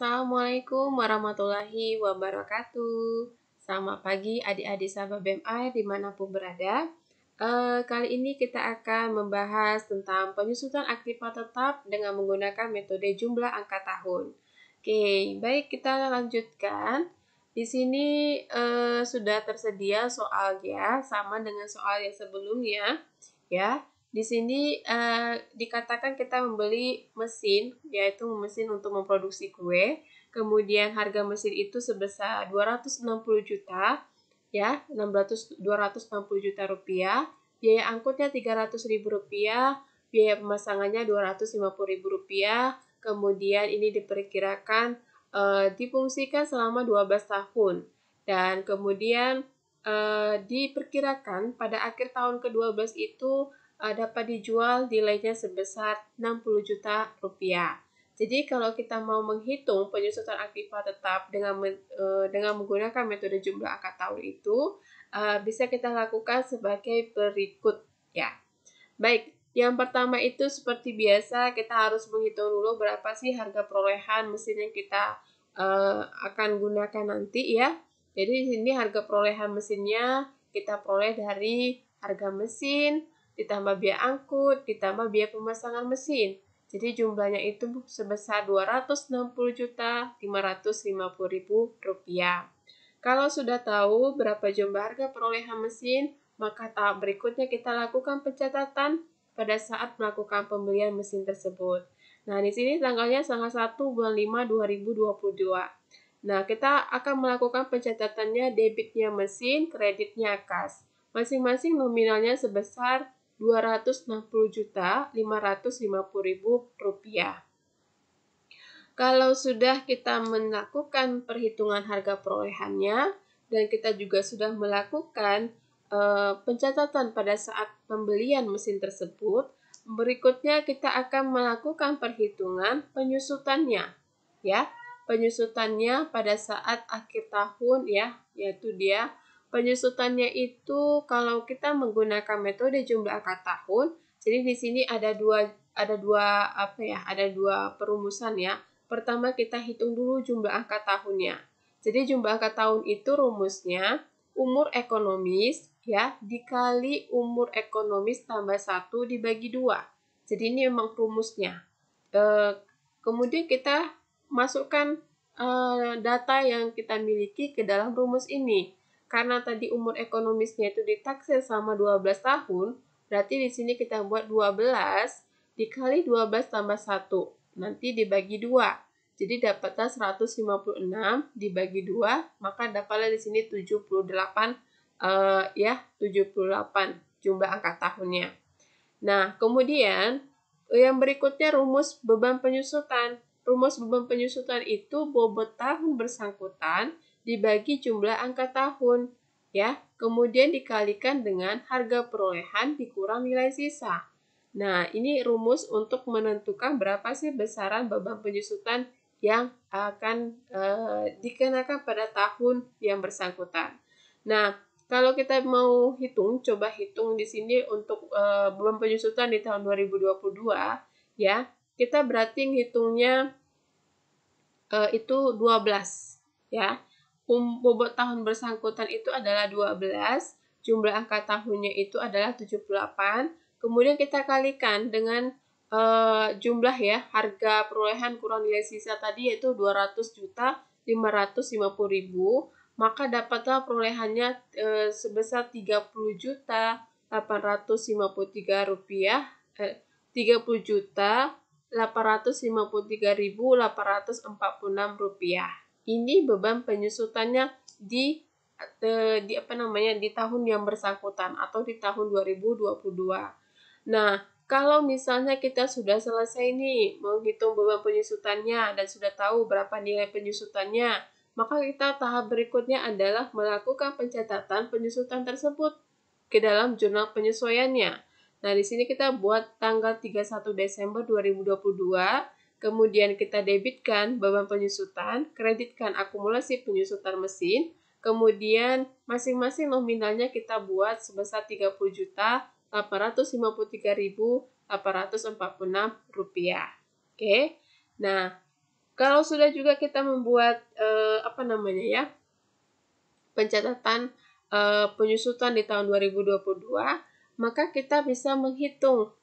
Assalamualaikum warahmatullahi wabarakatuh. Selamat pagi adik-adik sahabat BMI dimanapun berada. Kali ini kita akan membahas tentang penyusutan aktiva tetap dengan menggunakan metode jumlah angka tahun. Oke, baik kita lanjutkan. Di sini sudah tersedia soalnya sama dengan soal yang sebelumnya, ya. Di sini dikatakan kita membeli mesin, yaitu mesin untuk memproduksi kue. Kemudian harga mesin itu sebesar 260 juta, ya, 260 juta rupiah. Biaya angkutnya 300.000 rupiah, biaya pemasangannya 250.000 rupiah. Kemudian ini diperkirakan difungsikan selama 12 tahun. Dan kemudian diperkirakan pada akhir tahun ke-12 itu dapat dijual nilainya sebesar 60 juta rupiah. Jadi kalau kita mau menghitung penyusutan aktiva tetap dengan menggunakan metode jumlah angka tahun itu bisa kita lakukan sebagai berikut, ya. Baik, yang pertama itu seperti biasa kita harus menghitung dulu berapa sih harga perolehan mesin yang kita akan gunakan nanti, ya. Jadi di sini harga perolehan mesinnya kita peroleh dari harga mesin ditambah biaya angkut, ditambah biaya pemasangan mesin. Jadi jumlahnya itu sebesar 260.550.000 rupiah. Kalau sudah tahu berapa jumlah harga perolehan mesin, maka tahap berikutnya kita lakukan pencatatan pada saat melakukan pembelian mesin tersebut. Nah, di sini tanggalnya tanggal 1 bulan 5 2022. Nah, kita akan melakukan pencatatannya debitnya mesin, kreditnya kas. Masing-masing nominalnya sebesar 260.550.000 rupiah. Kalau sudah kita melakukan perhitungan harga perolehannya dan kita juga sudah melakukan pencatatan pada saat pembelian mesin tersebut, berikutnya kita akan melakukan perhitungan penyusutannya, ya. Penyusutannya pada saat akhir tahun, ya, yaitu dia penyusutannya itu kalau kita menggunakan metode jumlah angka tahun, jadi di sini ada dua perumusan, ya. Pertama kita hitung dulu jumlah angka tahunnya. Jadi jumlah angka tahun itu rumusnya umur ekonomis, ya, dikali umur ekonomis tambah 1 dibagi 2. Jadi ini memang rumusnya. Kemudian kita masukkan data yang kita miliki ke dalam rumus ini. Karena tadi umur ekonomisnya itu ditaksir selama 12 tahun, berarti di sini kita buat 12 dikali 12 tambah 1. Nanti dibagi 2. Jadi dapatlah 156 dibagi 2, maka dapatlah di sini 78 78 jumlah angka tahunnya. Nah, kemudian yang berikutnya rumus beban penyusutan. Rumus beban penyusutan itu bobot tahun bersangkutan dibagi jumlah angka tahun, ya. Kemudian dikalikan dengan harga perolehan dikurang nilai sisa. Nah, ini rumus untuk menentukan berapa sih besaran beban penyusutan yang akan dikenakan pada tahun yang bersangkutan. Nah, kalau kita mau hitung, coba hitung di sini untuk beban penyusutan di tahun 2022, ya. Kita berarti ngitungnya itu 12, ya. Bobot tahun bersangkutan itu adalah 12, jumlah angka tahunnya itu adalah 78. Kemudian kita kalikan dengan jumlah, ya, harga perolehan kurang nilai sisa tadi yaitu 200.550.000, maka dapatlah perolehannya sebesar 30.853 rupiah, 30.853.846 rupiah. Ini beban penyusutannya di tahun yang bersangkutan atau di tahun 2022. Nah, kalau misalnya kita sudah selesai nih menghitung beban penyusutannya dan sudah tahu berapa nilai penyusutannya, maka kita tahap berikutnya adalah melakukan pencatatan penyusutan tersebut ke dalam jurnal penyesuaiannya. Nah, di sini kita buat tanggal 31 Desember 2022, kemudian kita debitkan beban penyusutan, kreditkan akumulasi penyusutan mesin, kemudian masing-masing nominalnya kita buat sebesar 30.853.846 rupiah. Oke. Nah, Kalau sudah juga kita membuat pencatatan penyusutan di tahun 2022, maka kita bisa menghitung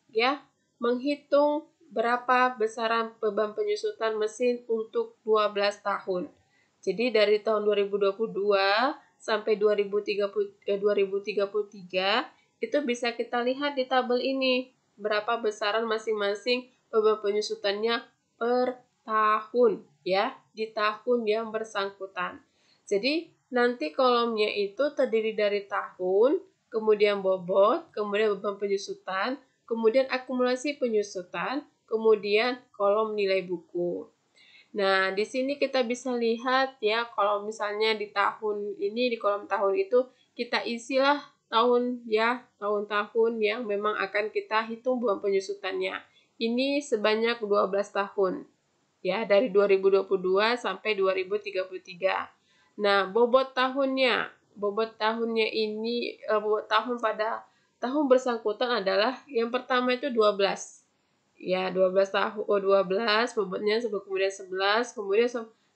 berapa besaran beban penyusutan mesin untuk 12 tahun. Jadi dari tahun 2022 sampai 2033 itu bisa kita lihat di tabel ini berapa besaran masing-masing beban penyusutannya per tahun ya, di tahun yang bersangkutan. Jadi nanti kolomnya itu terdiri dari tahun, kemudian bobot, kemudian beban penyusutan, kemudian akumulasi penyusutan, kemudian kolom nilai buku. Nah, di sini kita bisa lihat ya, kalau misalnya di tahun ini, di kolom tahun itu, kita isilah tahun-tahun yang memang akan kita hitung beban penyusutannya. Ini sebanyak 12 tahun, ya, dari 2022 sampai 2033. Nah, bobot tahunnya ini, bobot tahun pada tahun bersangkutan adalah yang pertama itu 12. Ya, 12 tahun, 12, bobotnya kemudian 11, kemudian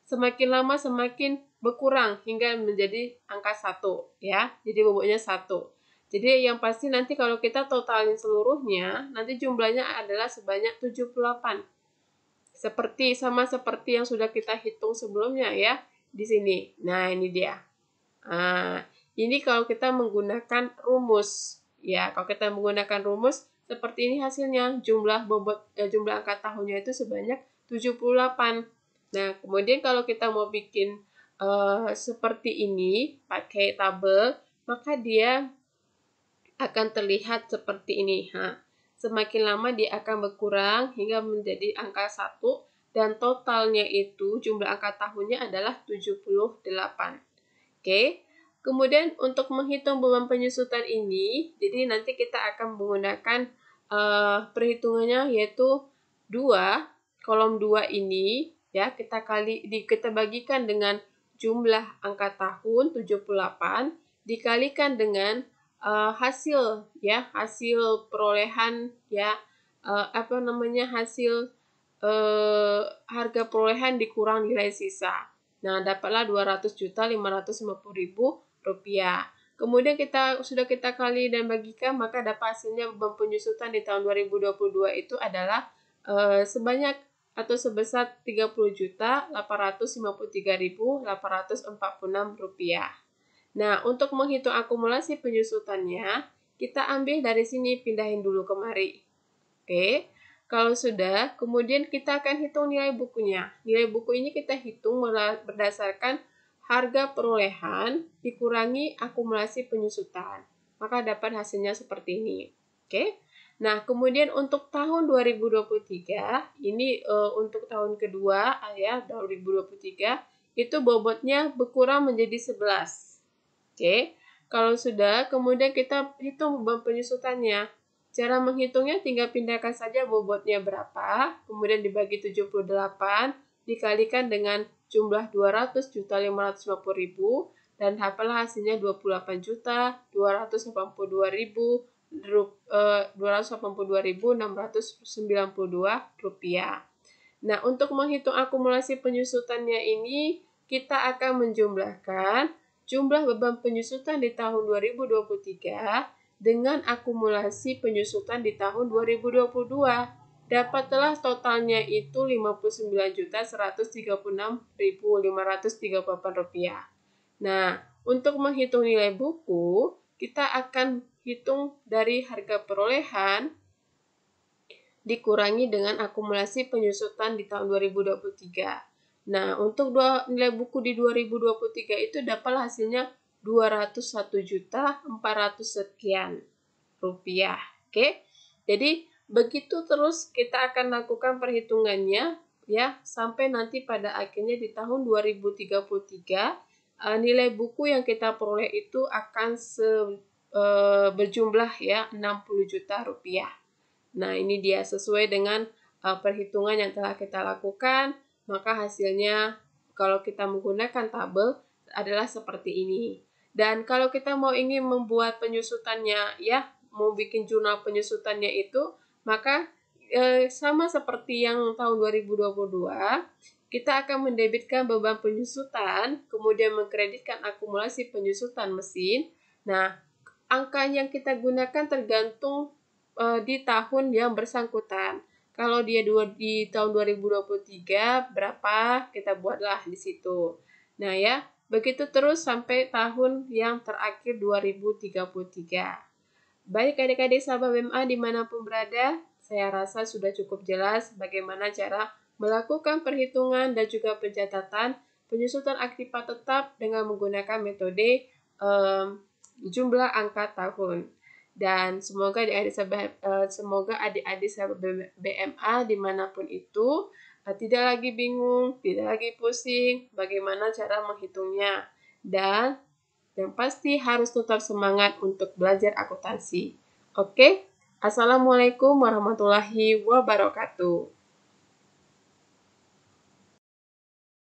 semakin lama semakin berkurang hingga menjadi angka 1, ya. Jadi bobotnya 1. Jadi yang pasti nanti kalau kita totalin seluruhnya, nanti jumlahnya adalah sebanyak 78. Sama seperti yang sudah kita hitung sebelumnya ya, di sini. Nah, ini dia. Nah, ini kalau kita menggunakan rumus. Ya, kalau kita menggunakan rumus, seperti ini hasilnya, jumlah angka tahunnya itu sebanyak 78. Nah, kemudian kalau kita mau bikin seperti ini, pakai tabel, maka dia akan terlihat seperti ini. Semakin lama dia akan berkurang hingga menjadi angka 1, dan totalnya itu, jumlah angka tahunnya adalah 78. Oke. Kemudian untuk menghitung beban penyusutan ini, jadi nanti kita akan menggunakan perhitungannya yaitu 2, kolom 2 ini ya, kita bagikan dengan jumlah angka tahun 78 dikalikan dengan hasil perolehan ya, hasil harga perolehan dikurang nilai sisa. Nah, dapatlah Rp200.550.000. Kemudian sudah kita kali dan bagikan, maka dapat hasilnya beban penyusutan di tahun 2022 itu adalah sebanyak atau sebesar Rp30.853.846. Nah, untuk menghitung akumulasi penyusutannya, kita ambil dari sini, pindahin dulu kemari. Oke. Kalau sudah, kemudian kita akan hitung nilai bukunya. Nilai buku ini kita hitung berdasarkan harga perolehan dikurangi akumulasi penyusutan. Maka dapat hasilnya seperti ini. Oke. Nah, kemudian untuk tahun 2023, ini untuk tahun kedua ya, 2023, itu bobotnya berkurang menjadi 11. Oke. Kalau sudah, kemudian kita hitung beban penyusutannya. Cara menghitungnya tinggal pindahkan saja bobotnya berapa, kemudian dibagi 78, dikalikan dengan jumlah 200.550.000, dan dapatlah hasilnya 28.282.692 rupiah. Nah, untuk menghitung akumulasi penyusutannya ini, kita akan menjumlahkan jumlah beban penyusutan di tahun 2023 dengan akumulasi penyusutan di tahun 2022. Dapatlah totalnya itu Rp59.136.538. Nah, untuk menghitung nilai buku, kita akan hitung dari harga perolehan dikurangi dengan akumulasi penyusutan di tahun 2023. Nah, untuk nilai buku di 2023 itu dapatlah hasilnya 201.400 sekian rupiah. Oke. Jadi begitu terus kita akan lakukan perhitungannya ya, sampai nanti pada akhirnya di tahun 2033 nilai buku yang kita peroleh itu akan berjumlah ya 60 juta rupiah. Nah, ini dia sesuai dengan perhitungan yang telah kita lakukan, maka hasilnya kalau kita menggunakan tabel adalah seperti ini. Dan kalau kita ingin membuat penyusutannya ya, mau bikin jurnal penyusutannya itu, maka sama seperti yang tahun 2022, kita akan mendebitkan beban penyusutan, kemudian mengkreditkan akumulasi penyusutan mesin. Nah, angka yang kita gunakan tergantung di tahun yang bersangkutan. Kalau dia di tahun 2023 berapa, kita buatlah di situ. Nah ya, begitu terus sampai tahun yang terakhir 2033. Baik adik-adik sahabat BMA dimanapun berada, saya rasa sudah cukup jelas bagaimana cara melakukan perhitungan dan juga pencatatan penyusutan aktiva tetap dengan menggunakan metode jumlah angka tahun. Dan semoga adik-adik sahabat BMA dimanapun itu tidak lagi bingung, tidak lagi pusing bagaimana cara menghitungnya. Dan yang pasti harus tetap semangat untuk belajar akuntansi. Oke? Assalamualaikum warahmatullahi wabarakatuh.